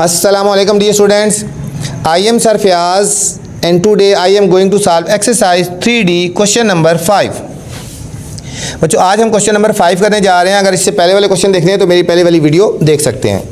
Assalamualaikum dear students. I am Sir Fiaz and today I am going to solve exercise 3D question number 5. बच्चों आज हम question number 5 करने जा रहे हैं। अगर इससे पहले वाले क्वेश्चन देखने हैं तो मेरी पहले वाली वीडियो देख सकते हैं।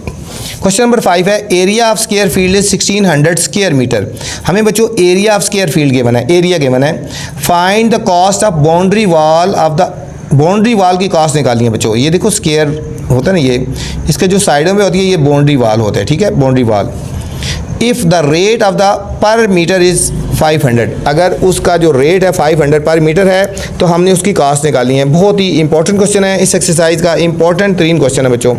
क्वेश्चन नंबर 5 है area of square field is 1600 square metre. हमें बच्चों area of square field given है, एरिया गिवन है। Find the cost of boundary wall of the boundary wall की कॉस्ट निकालनी है बच्चों। ये देखो स्क्वायर होता है ना, ये इसके जो साइडों में होती है ये बाउंड्री वॉल होता है, ठीक है, boundary wall. If the rate of the per metre is 500, अगर उसका जो रेट है 500 पर मीटर है तो हमने उसकी कास्ट निकालनी है। बहुत ही इंपॉर्टेंट क्वेश्चन है, इस एक्सरसाइज का इंपॉर्टेंट तरीन क्वेश्चन है बच्चों।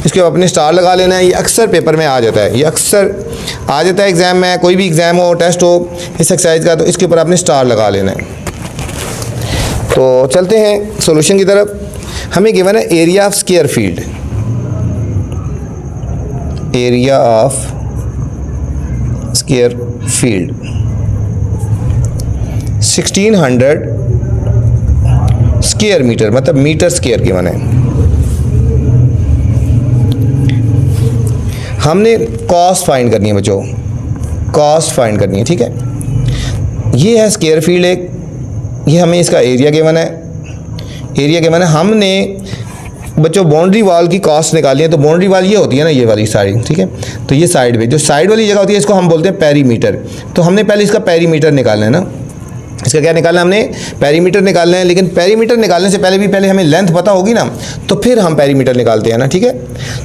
इसके अपने स्टार लगा लेना है। ये अक्सर पेपर में आ जाता है, ये अक्सर आ जाता है एग्ज़ाम में, कोई भी एग्ज़ाम हो, टेस्ट हो इस एक्सरसाइज का, तो इसके ऊपर आपने स्टार लगा लेना है। तो चलते हैं सॉल्यूशन की तरफ। हमें गिवन है area of square field, area of square field 1600 square metre, मतलब मीटर स्क्वायर के माने। हमने कॉस्ट फाइंड करनी है बच्चों, कॉस्ट फाइंड करनी है, ठीक है। ये है स्क्वायर फील्ड एक, ये हमें इसका एरिया गिवन है, एरिया गिवन है। हमने बच्चों बाउंड्री वॉल की कॉस्ट निकाली है। तो बाउंड्री वॉल ये होती है ना, ये वाली साइड, ठीक है। तो ये साइड पे जो साइड वाली जगह होती है इसको हम बोलते हैं पेरीमीटर। तो हमने पहले इसका पेरीमीटर निकालना है ना, इसका क्या निकालना है, हमने पेरीमीटर निकालना है। लेकिन पेरीमीटर निकालने से पहले हमें लेंथ पता होगी ना, तो फिर हम पेरीमीटर निकालते हैं ना, ठीक है।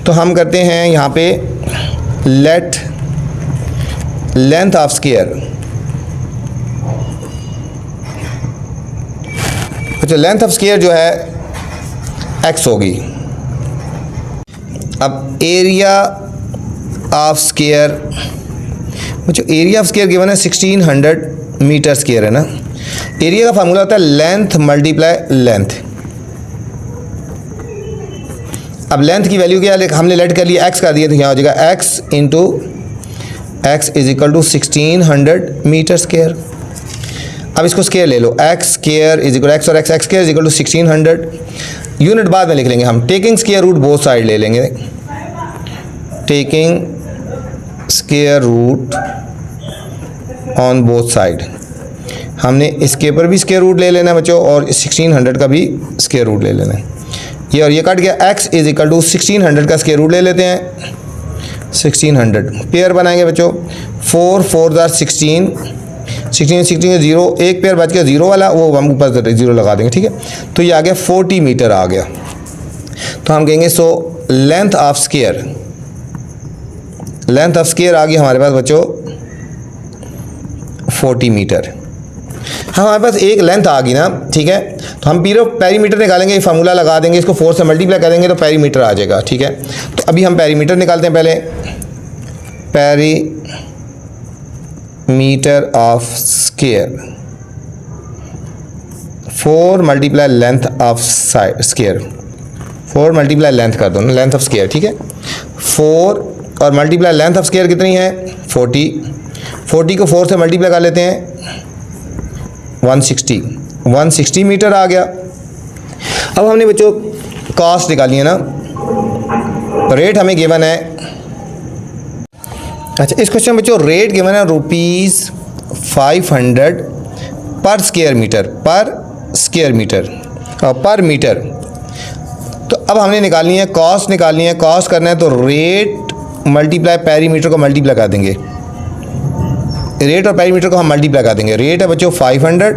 तो हम करते हैं यहाँ पे लेट लेंथ ऑफ स्क्वायर, अच्छा लेंथ ऑफ स्क्वायर जो है x होगी। अब एरिया ऑफ स्क्वायर, बच्चों एरिया ऑफ स्क्वायर गिवन है 1600 मीटर स्क्वायर है ना। एरिया का फार्मूला होता है लेंथ मल्टीप्लाई लेंथ। अब लेंथ की वैल्यू क्या, हमने लेट कर लिया x कर दिया, तो यहाँ हो जाएगा x into x is equal to 1600 metre square. अब इसको स्क्वायर ले लो, x square is equal x और x square is equal to 1600। Unit बाद में लिख लेंगे हम, taking square root both side ले लेंगे, taking square root on both side. हमने इसके ऊपर भी स्क्वायर रूट ले लेना है बच्चों, और 1600 का भी स्क्वायर रूट ले लेना है। ये और ये कट गया, x इज इक्वल टू 1600 का स्क्वायर रूट ले लेते हैं, 1600 पेयर बनाएंगे बच्चों। 4 4 16 16 0, एक पेयर बच गया जीरो वाला, वो हम ऊपर जीरो लगा देंगे, ठीक है। तो ये आ गया 40 मीटर आ गया। तो हम कहेंगे so length of square, length of square आ गई हमारे पास बच्चों 40 मीटर। हमारे पास एक लेंथ आ गई ना, ठीक है। तो हम पेरीमीटर निकालेंगे, ये फार्मूला लगा देंगे, इसको 4 से मल्टीप्लाई करेंगे तो पेरीमीटर आ जाएगा, ठीक है। तो अभी हम पेरीमीटर निकालते हैं। पहले perimeter of square 4 multiply length of square, 4 multiply length कर दो ना, लेंथ ऑफ स्क्वायर, ठीक है। 4 और मल्टीप्लाई लेंथ ऑफ स्क्वायर कितनी है 40, 40 को 4 से मल्टीप्लाई कर लेते हैं 160 मीटर आ गया। अब हमने बच्चों कॉस्ट निकाली है ना, रेट हमें गिवन है, अच्छा इस क्वेश्चन में बच्चों रेट गिवन है ₹500 पर स्क्वायर मीटर, पर स्क्वायर मीटर और पर मीटर। तो अब हमने निकालनी है कॉस्ट, निकालनी है कॉस्ट करना है तो रेट मल्टीप्लाई पेरीमीटर को मल्टीप्लाई कर देंगे, रेट और पेरीमीटर को हम मल्टीप्लाई कर देंगे। रेट है बच्चों 500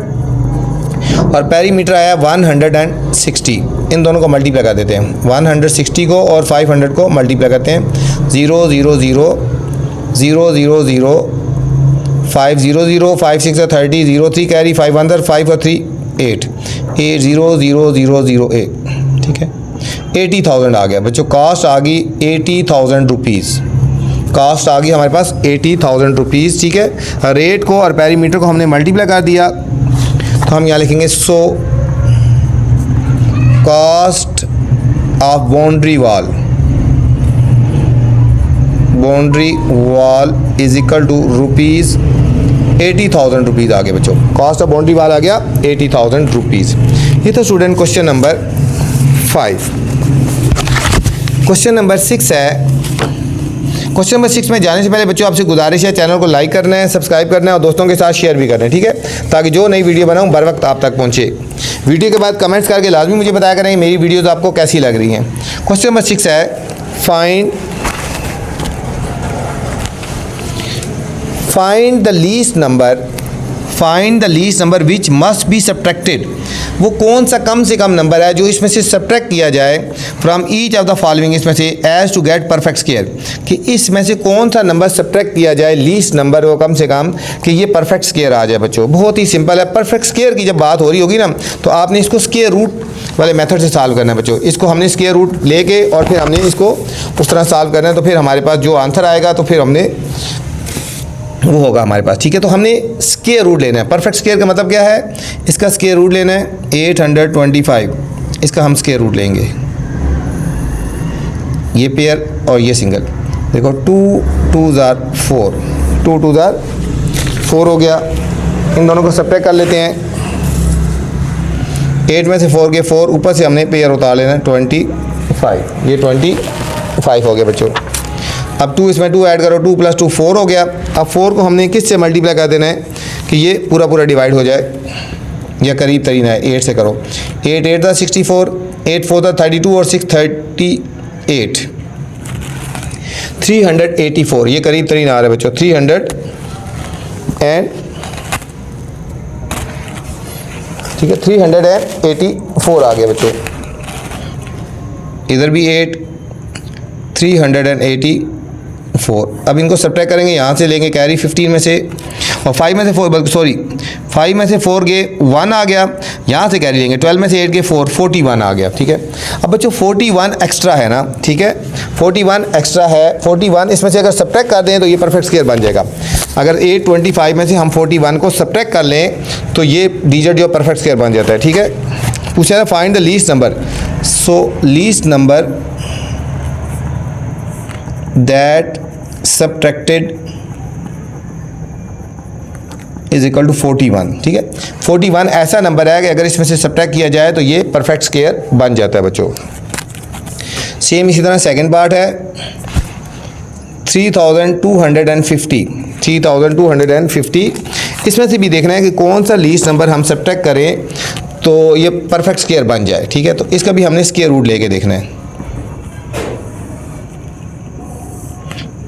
और पेरीमीटर आया 160, इन दोनों को मल्टीप्लाई कर देते हैं। 160 को और 500 को मल्टीप्लाई करते हैं, 0 0 0 0 0 0 5 0 0 5 6 30 0 3 कैरी 5 अंदर 5 और 3 8 8 0 0 0 0 8, ठीक है। 80,000 आ गया बच्चों, कॉस्ट आ गई 80,000 रुपीज़, कॉस्ट आ गई हमारे पास 80,000 रुपीज़, ठीक है। रेट को और पेरीमीटर को हमने मल्टीप्लाई कर दिया, तो हम यहाँ लिखेंगे so cost of boundary wall, boundary wall is equal to rupees 80,000 rupees आ गए बच्चों। कॉस्ट ऑफ बाउंड्री वॉल आ गया 80,000 रुपीज़। ये तो student question number 5। Question number 6 है, क्वेश्चन नंबर 6 में जाने से पहले बच्चों आपसे गुजारिश है, चैनल को लाइक करना है, सब्सक्राइब करना है और दोस्तों के साथ शेयर भी करना है, ठीक है, ताकि जो नई वीडियो बनाऊँ बर वक्त आप तक पहुँचे। वीडियो के बाद कमेंट्स करके लाजमी मुझे बताया करें मेरी वीडियोस आपको कैसी लग रही हैं। क्वेश्चन नंबर 6 है find the least number which must be subtracted. वो कौन सा कम से कम नंबर है जो इसमें से सब्ट्रैक्ट किया जाए from each of the following, इसमें से as to get perfect square, कि इसमें से कौन सा नंबर सब्ट्रैक्ट किया जाए, लीस्ट नंबर वो कम से कम, कि ये परफेक्ट स्क्वायर आ जाए। बच्चों बहुत ही सिंपल है। परफेक्ट स्क्वायर की जब बात हो रही होगी ना, तो आपने इसको स्क्वायर रूट वाले मेथड से सॉल्व करना है बच्चों। इसको हमने स्क्वायर रूट लेके और फिर हमने इसको उस तरह सॉल्व करना है, तो फिर हमारे पास जो आंसर आएगा तो फिर हमने वो होगा हमारे पास, ठीक है। तो हमने स्क्वायर रूट लेना है। परफेक्ट स्क्वायर का मतलब क्या है, इसका स्क्वायर रूट लेना है 825, इसका हम स्क्वायर रूट लेंगे, ये पेयर और ये सिंगल। देखो 2 2 4, 2 2 4 हो गया। इन दोनों को सब्ट्रैक्ट कर लेते हैं। 8 में से 4 के 4, ऊपर से हमने पेयर उतार लेना है 25, ये 25 हो गया बच्चों। अब 2 इसमें 2 ऐड करो, 2 + 2 4 हो गया। अब 4 को हमने किस से मल्टीप्लाई कर देना है कि ये पूरा पूरा डिवाइड हो जाए, या करीब तरीन है। 8 से करो, 8 8 था 64, 8 4 था 32 और 6 38, 384, ये करीब तरीन आ रहा है बच्चों। 300 एंड ठीक है 384 आ गया बच्चों। इधर भी 8, 384। अब इनको सब्ट्रैक्ट करेंगे, यहाँ से लेंगे कैरी 15 में से, और 5 में से 4 5 में से 4 के 1 आ गया, यहाँ से कैरी लेंगे 12 में से 8 के 4, 41 आ गया, ठीक है। अब बच्चों 41 एक्स्ट्रा है ना, ठीक है, 41 एक्स्ट्रा है। 41 इसमें से अगर सब्ट्रैक्ट कर दें तो ये परफेक्ट स्क्वायर बन जाएगा। अगर 825 में से हम 41 को सब्ट्रैक्ट कर लें तो ये डिजिट जो परफेक्ट स्क्वायर बन जाता है, ठीक है। पूछा था find the least number, so least number that subtracted is equal to 41, ठीक है। 41 ऐसा नंबर है कि अगर इसमें से सब्ट्रैक्ट किया जाए तो ये परफेक्ट स्क्वायर बन जाता है बच्चों। सेम इसी तरह सेकंड पार्ट है 3250, इसमें से भी देखना है कि कौन सा लीस्ट नंबर हम सब्ट्रैक्ट करें तो ये परफेक्ट स्क्वायर बन जाए, ठीक है। तो इसका भी हमने स्क्वायर रूट लेके देखना है,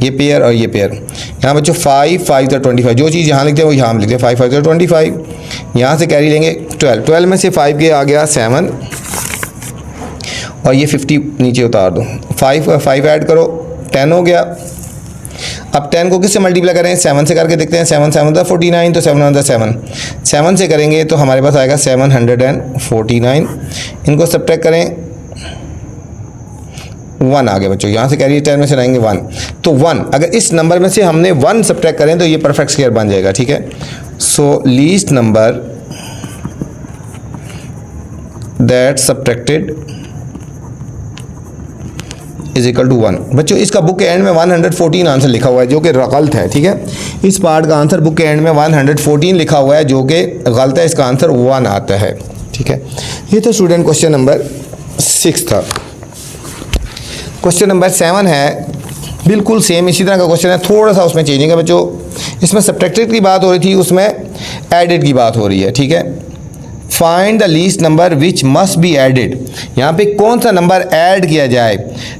ये पेयर और ये पेयर। यहाँ बच्चों 5 5 × 25, जो चीज़ यहाँ लिखते हैं वो यहाँ लिखते हैं। 5 5 × 25, यहाँ से कैरी लेंगे 12, 12 में से 5 के आ गया 7, और ये 50 नीचे उतार दो। 5 ऐड करो 10 हो गया। अब 10 को किससे मल्टीप्लाई करें, 7 से करके देखते हैं। 7 7 था 49, तो 7 1 7, 7 से करेंगे तो हमारे पास आएगा 749। इनको सब्ट्रैक्ट करें, 1 आ गया बच्चों। यहाँ से कैरी 10 में से लाएंगे 1, तो 1, अगर इस नंबर में से हमने 1 सब्ट्रैक्ट करें तो ये परफेक्ट स्क्वायर बन जाएगा, ठीक है। So least number that subtracted is equal to 1। बच्चों इसका बुक के एंड में 114 आंसर लिखा हुआ है जो कि गलत है, ठीक है। इस पार्ट का आंसर बुक के एंड में 114 लिखा हुआ है जो कि गलत है, इसका आंसर 1 आता है, ठीक है। ये तो स्टूडेंट क्वेश्चन नंबर 6 था। क्वेश्चन नंबर 7 है, बिल्कुल सेम इसी तरह का क्वेश्चन है, थोड़ा सा उसमें चेंजिंग है बच्चों। इसमें सब्ट्रैक्टेड की बात हो रही थी, उसमें एडेड की बात हो रही है, ठीक है। Find the least number which must be added, यहाँ पे कौन सा नंबर ऐड किया जाए,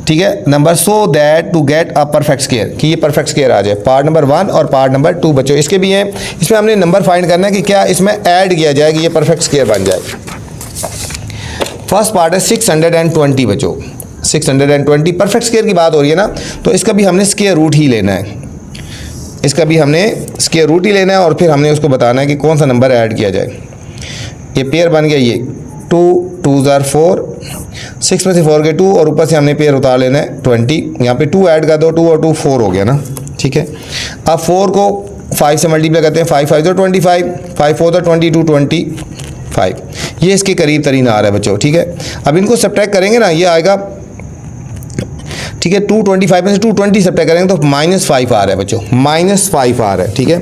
ठीक है, number so that to get a perfect square, कि ये परफेक्ट स्क्वायर आ जाए। पार्ट नंबर 1 और पार्ट नंबर 2 बच्चों इसके भी हैं। इसमें हमने नंबर फाइंड करना है कि क्या इसमें ऐड किया जाए कि ये परफेक्ट स्क्वायर बन जाए। फर्स्ट पार्ट है 620 बच्चों, 620 परफेक्ट स्क्वायर की बात हो रही है ना, तो इसका भी हमने स्क्वायर रूट ही लेना है, इसका भी हमने स्क्वायर रूट ही लेना है, और फिर हमने उसको बताना है कि कौन सा नंबर ऐड किया जाए। ये पेयर बन गया, ये 2 2 4, 6 में से 4 के 2, और ऊपर से हमने पेयर उतार लेना है 20। यहाँ पे 2 ऐड कर दो, 2 और 2 4 हो गया ना, ठीक है। अब 4 को 5 से मल्टीप्लाई करते हैं, 5 5 तो 25, 5 4 तो 22 25, ये इसके करीब तरीन आ रहा है बच्चों, ठीक है। अब इनको सब्ट्रैक्ट करेंगे ना, ये आएगा, ठीक है। 225 में से 220 सब्ट्रैक्ट करेंगे तो -5 आ रहा है बच्चों, -5 आ रहा है, ठीक है।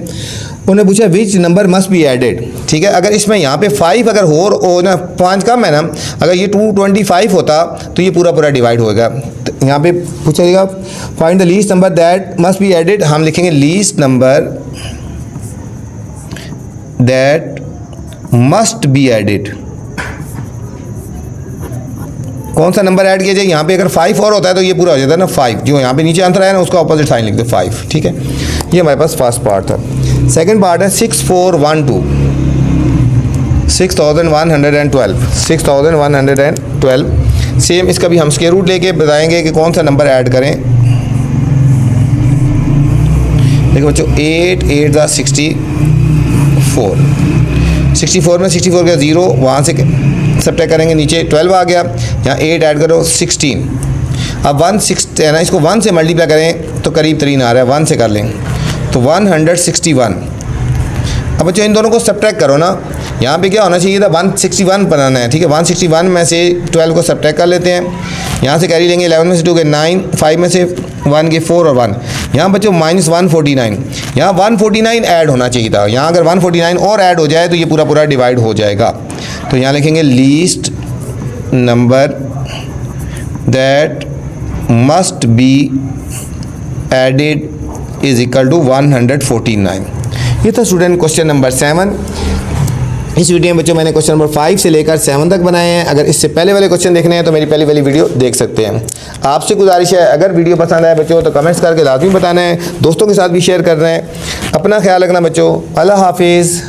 उन्होंने पूछा which number must be added, ठीक है। अगर इसमें यहाँ पे 5 अगर हो ना, 5 कम है ना, अगर ये 225 होता तो ये पूरा पूरा डिवाइड होएगा। तो यहाँ पे पूछेगा find the least number that must be added, हम लिखेंगे least number that must be added. कौन सा नंबर ऐड किया जाए, यहाँ पे अगर 5 और होता है तो ये पूरा हो जाता है ना 5, जो यहाँ पे नीचे आंसर आया ना उसका ऑपोजिट साइन लिख दो 5, ठीक है। ये हमारे पास फर्स्ट पार्ट था। सेकंड पार्ट है 6412, 6112 सेम इसका भी हम स्क्वायर रूट लेके बताएंगे कि कौन सा नंबर ऐड करें। देखो बच्चों 8 8 दा 64 में 64 का 0 वहाँ से सब्ट्रैक्ट करेंगे, नीचे 12 आ गया, यहाँ 8 ऐड करो 16। अब 1 है ना, इसको 1 से मल्टीप्लाई करें तो करीब 3 आ रहा है, 1 से कर लें तो 161। अब बच्चों इन दोनों को सब्ट्रैक्ट करो ना, यहाँ पे क्या होना चाहिए था 161 बनाना है, ठीक है। 161 में से 12 को सब्ट्रैक्ट कर लेते हैं, यहाँ से कैरी लेंगे 11 में से 2 के 9, 5 में से 1 के 4 और 1, यहाँ बच्चों -149, यहाँ 149 ऐड होना चाहिए था। यहाँ अगर 149 और ऐड हो जाए तो ये पूरा पूरा डिवाइड हो जाएगा। तो यहाँ लिखेंगे least number that must be added is equal to 149। ये था स्टूडेंट क्वेश्चन नंबर 7। इस वीडियो में बच्चों मैंने क्वेश्चन नंबर 5 से लेकर 7 तक बनाए हैं। अगर इससे पहले वाले क्वेश्चन देखने हैं तो मेरी पहली वाली वीडियो देख सकते हैं। आपसे गुजारिश है अगर वीडियो पसंद आए बच्चों तो कमेंट्स करके लाजमी बताना है, दोस्तों के साथ भी शेयर कर रहे हैं। अपना ख्याल रखना बच्चों, अल्लाह हाफिज़।